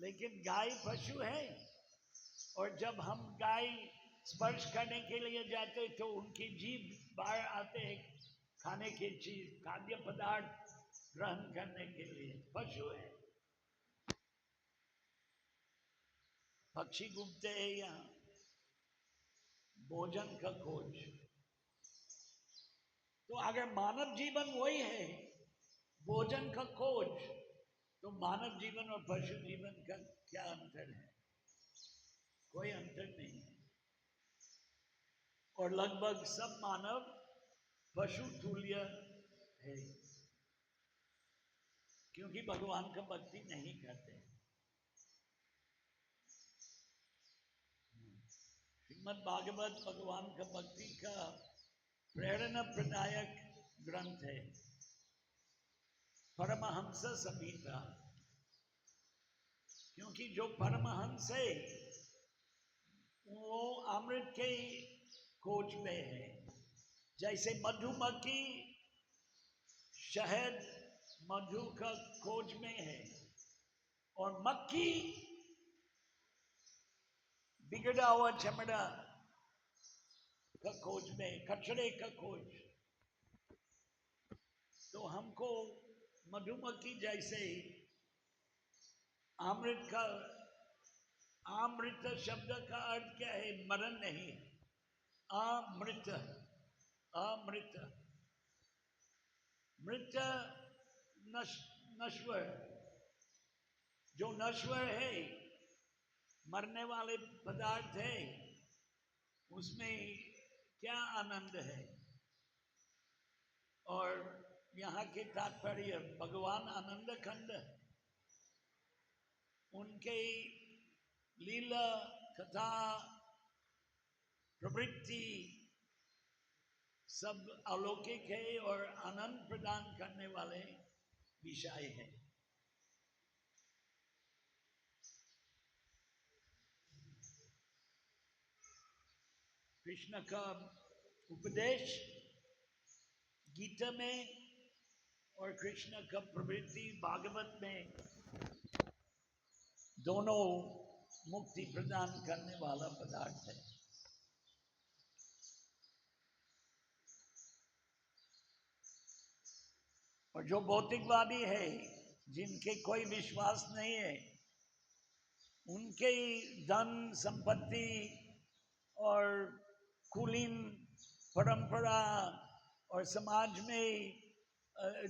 लेकिन गाय पशु है। और जब हम गाय स्पर्श करने के लिए जाते तो उनकी जीभ बाहर आते हैं खाने की चीज, खाद्य पदार्थ ग्रहण करने के लिए। पशु है। पक्षी घूमते हैं यहाँ, भोजन का खोज। तो अगर मानव जीवन वही है, भोजन का खोज, तो मानव जीवन और पशु जीवन का क्या अंतर है? कोई अंतर नहीं है। और लगभग सब मानव पशु तुल्य है, क्योंकि भगवान का भक्ति नहीं करते। श्रीमद् भागवत भगवान का भक्ति का प्रेरणा प्रदायक ग्रंथ है, परमहंस संहिता। क्योंकि जो परमहंस है वो अमृत के खोज में है। जैसे मधुमक्खी शहद, मधु का खोज में है, और मक्खी बिगड़ा हुआ चमड़ा का खोज में, कचरे का खोज। तो हमको मधुमक्खी जैसे अमृत का, अमृत शब्द का अर्थ क्या है? मरण नहीं, अमृत, अमृत, मृत नश्वर। जो नश्वर है, मरने वाले पदार्थ है, उसमें क्या आनंद है? और यहाँ के तात्पर्य भगवान आनंद खंड, उनके लीला, कथा, प्रवृत्ति सब अलौकिक है और आनंद प्रदान करने वाले विषय है। कृष्ण का उपदेश गीता में और कृष्ण का प्रवृत्ति भागवत में, दोनों मुक्ति प्रदान करने वाला पदार्थ है। और जो भौतिकवादी है, जिनके कोई विश्वास नहीं है, उनके धन संपत्ति और कुलीन परंपरा और समाज में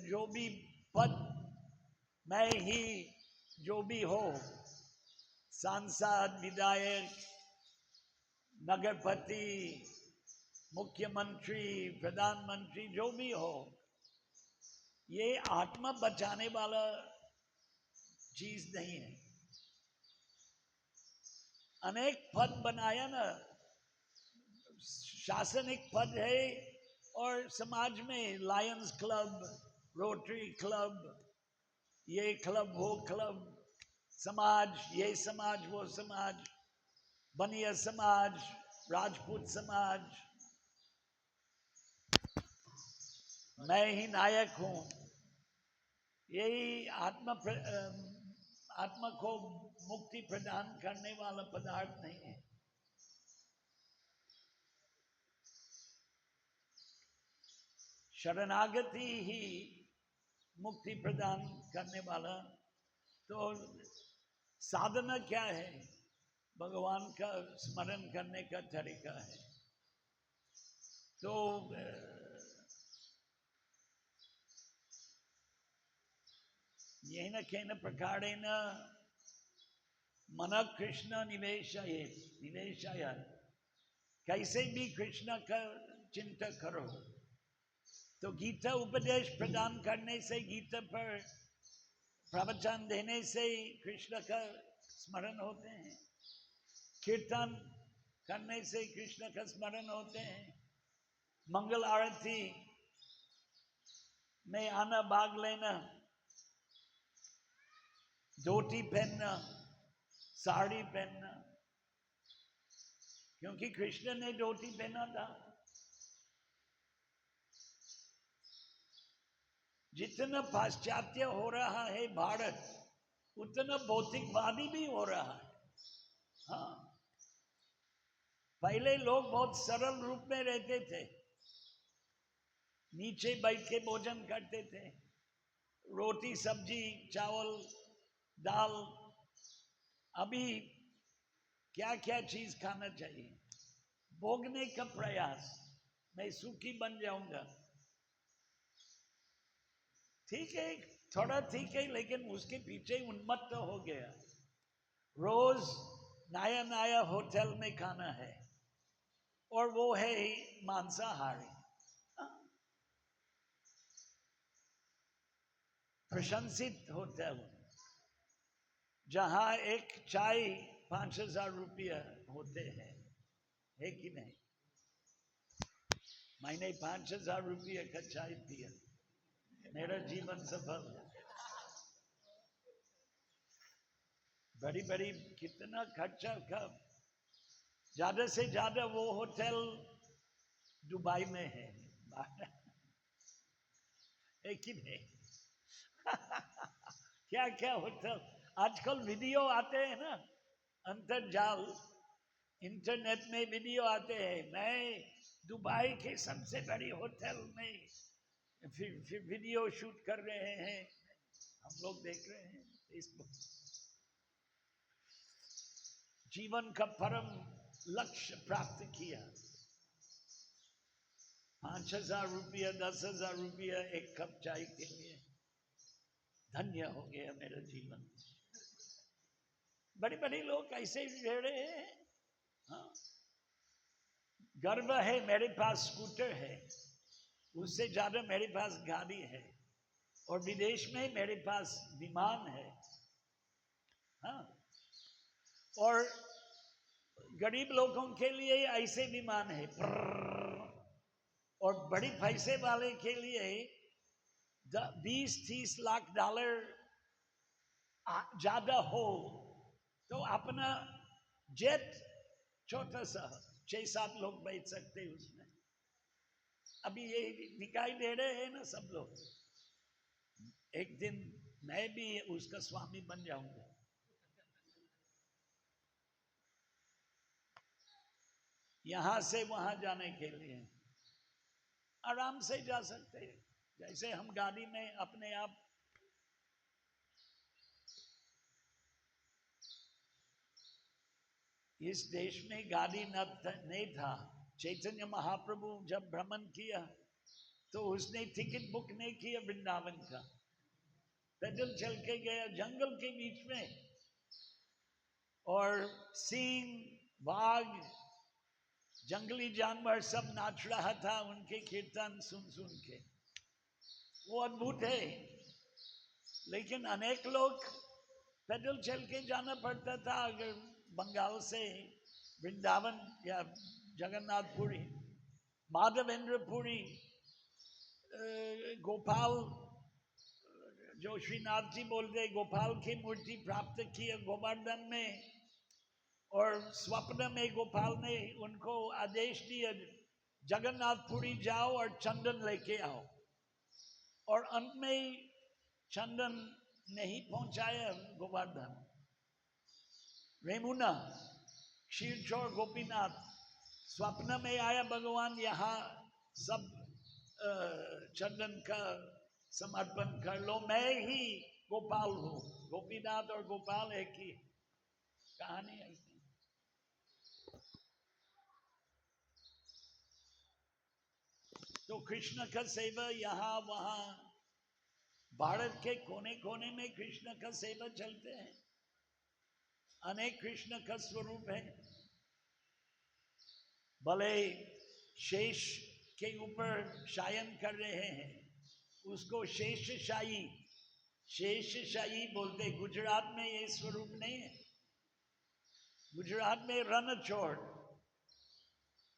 जो भी पद, मैं ही जो भी हो, सांसद, विधायक, नगरपति, मुख्यमंत्री, प्रधानमंत्री, जो भी हो, ये आत्मा बचाने वाला चीज नहीं है। अनेक पद बनाया ना, शासनिक पद है, और समाज में लायंस क्लब, रोटरी क्लब, ये क्लब वो क्लब, समाज, ये समाज वो समाज, बनिया समाज, राजपूत समाज, मैं ही नायक हूं, यही आत्मा को मुक्ति प्रदान करने वाला पदार्थ नहीं है। शरणागति ही मुक्ति प्रदान करने वाला। तो साधना क्या है? भगवान का स्मरण करने का तरीका है। तो येन केन प्रकारेण मन कृष्ण निवेशय, कैसे भी कृष्ण का चिंता करो। तो गीता उपदेश प्रदान करने से, गीता पर प्रवचन देने से कृष्ण का स्मरण होते हैं, कीर्तन करने से कृष्ण का स्मरण होते हैं, मंगल आरती में आना, भाग लेना, धोती पहनना, साड़ी पहनना, क्योंकि कृष्ण ने धोती पहना था। जितना पाश्चात्य हो रहा है भारत, उतना भौतिकवादी भी हो रहा है। हाँ, पहले लोग बहुत सरल रूप में रहते थे, नीचे बैठ के भोजन करते थे, रोटी सब्जी चावल दाल। अभी क्या क्या चीज खाना चाहिए, भोगने का प्रयास, मैं सुखी बन जाऊंगा। ठीक है, थोड़ा ठीक है, लेकिन उसके पीछे उन्मत्त हो गया। रोज नया नया होटल में खाना है, और वो है मांसाहारी। प्रशंसित होटल, जहां एक चाय 5,000 रुपया होते हैं, है कि नहीं? मैंने 5,000 रुपये का चाय पिया, मेरा जीवन सफल। बड़ी बड़ी कितना खर्चा का, ज्यादा से ज्यादा वो होटल दुबई में है कि नहीं? क्या क्या होटल आजकल वीडियो आते हैं ना, अंतरजाल इंटरनेट में वीडियो आते हैं, मैं दुबई के सबसे बड़ी होटल में फिर वीडियो शूट कर रहे हैं, हम लोग देख रहे हैं फेसबुक। जीवन का परम लक्ष्य प्राप्त किया, 5,000 रुपया 10,000 रुपया एक कप चाय के लिए, धन्य हो गया मेरा जीवन। बड़े बड़े लोग ऐसे रह रहे हैं। हाँ, गर्व है मेरे पास स्कूटर है, उससे ज्यादा मेरे पास गाड़ी है, और विदेश में मेरे पास विमान है। हाँ, और गरीब लोगों के लिए ऐसे विमान है, और बड़ी पैसे वाले के लिए 20-30 लाख डॉलर ज्यादा हो तो अपना जेट छोटा सा 6-7 लोग बैठ सकते हैं उसमें। अभी ये दिखाई दे रहे हैं ना सब लोग, एक दिन मैं भी उसका स्वामी बन जाऊंगा। यहां से वहां जाने के लिए आराम से जा सकते हैं, जैसे हम गाड़ी में अपने आप। इस देश में गाड़ी नहीं था। चैतन्य महाप्रभु जब भ्रमण किया तो उसने टिकट बुक नहीं किया वृंदावन का, पैदल चल के गया जंगल के बीच में, और सिंह बाघ जंगली जानवर सब नाच रहा था उनके कीर्तन सुन सुन के। वो अद्भुत है। लेकिन अनेक लोग पैदल चल के जाना पड़ता था, अगर बंगाल से वृंदावन या जगन्नाथपुरी, माधवेंद्रपुरी, गोपाल जो श्रीनाथ जी बोलते गोपाल की मूर्ति प्राप्त की है गोवर्धन में, और स्वप्न में गोपाल ने उनको आदेश दिया जगन्नाथपुरी जाओ और चंदन लेके आओ, और अंत में चंदन नहीं पहुंचाया गोवर्धन। रेमुना क्षीरचोर गोपीनाथ स्वप्न में आया भगवान, यहाँ सब चंदन का समर्पण कर लो, मैं ही गोपाल हूँ। गोपीनाथ और गोपाल एक ही कहानी है। तो कृष्ण का सेवा यहाँ वहाँ भारत के कोने कोने में कृष्ण का सेवा चलते हैं। अनेक कृष्ण का स्वरूप है। भले शेष के ऊपर शायन कर रहे हैं, उसको शेषशाही शेषशाही बोलते। गुजरात में ये स्वरूप नहीं है, गुजरात में रणछोड़।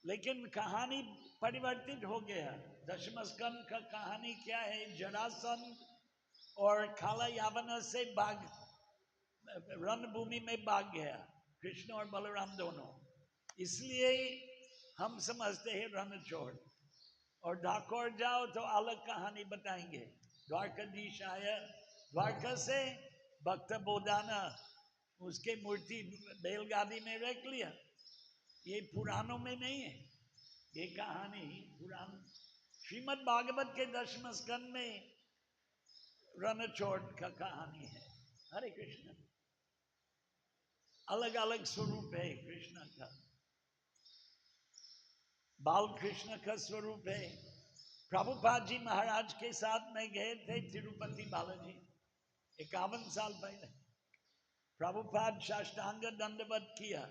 लेकिन कहानी परिवर्तित हो गया। दशमस्कंद का कहानी क्या है, जरासंध और काला यावना से भाग रणभूमि में भाग गया कृष्ण और बलराम दोनों, इसलिए हम समझते हैं रणछोड़। और डाकोर जाओ तो अलग कहानी बताएंगे। द्वारकाधीश आया द्वारका से, भक्त बोधाना उसके मूर्ति बैलगाड़ी में रख लिया। ये पुराणों में नहीं है, ये कहानी पुराण श्रीमद् भागवत के दशम स्कंद में रणछोड़ का कहानी है। हरे कृष्ण। अलग अलग स्वरूप है कृष्ण का। बाल कृष्ण का स्वरूप है। प्रभुपाद जी महाराज के साथ में गए थे तिरुपति बालाजी 51 साल पहले। प्रभुपाद साष्टांग दंडवत किया।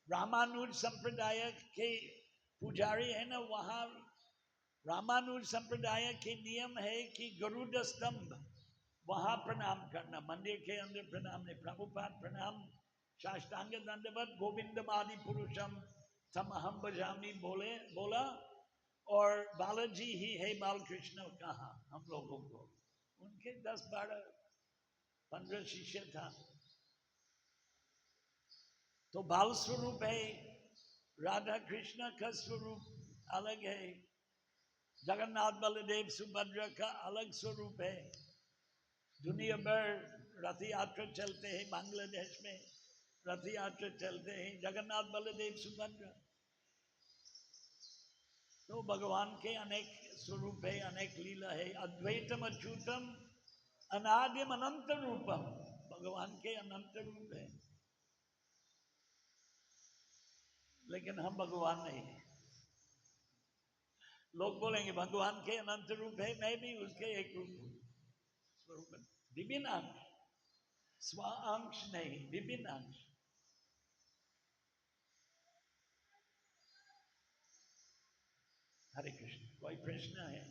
रामानुज संप्रदाय के पुजारी है ना, वहाँ रामानुज संप्रदाय के नियम है कि गरुड़ स्तंभ वहाँ प्रणाम करना, मंदिर के अंदर प्रणाम नहीं। प्रभुपाद प्रणाम साष्टांग दंडवत गोविंदम आदि पुरुषम तमहम भजामि बोला, और बालाजी ही है बाल कृष्ण कहा हम लोगों को। उनके 10, 12, 15 शिष्य था। तो बाल स्वरूप है। राधा कृष्ण का स्वरूप अलग है। जगन्नाथ बलदेव सुभद्रा का अलग स्वरूप है। दुनिया भर रथ यात्रा चलते हैं, बांग्लादेश में रथ यात्रा चलते हैं, जगन्नाथ बलदेव सुभद्रा। तो भगवान के अनेक स्वरूप है, अनेक लीला है। अद्वैतम अच्युतम अनादिम अनंत रूपम, भगवान के अनंत रूप है। लेकिन हम भगवान नहीं है। लोग बोलेंगे भगवान के अनंत रूप है, मैं भी उसके एक रूप हूँ। स्वरूप विभिन्न अंश, स्व अंश नहीं, विभिन्न अंश। हरे कृष्ण। कोई प्रश्न है?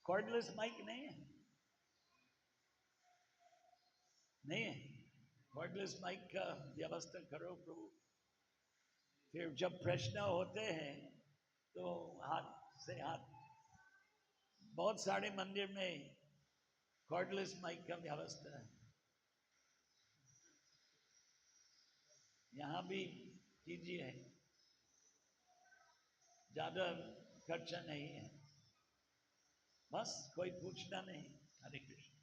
कॉर्डलेस माइक नहीं है? नहीं है? कॉर्डलेस माइक का व्यवस्था करो प्रभु। फिर जब प्रश्न होते हैं तो हाथ से हाथ। बहुत सारे मंदिर में कॉर्डलेस माइक का व्यवस्था है। यहाँ भी कीजिए, ज्यादा खर्चा नहीं है। बस कोई पूछना नहीं। हरे कृष्ण।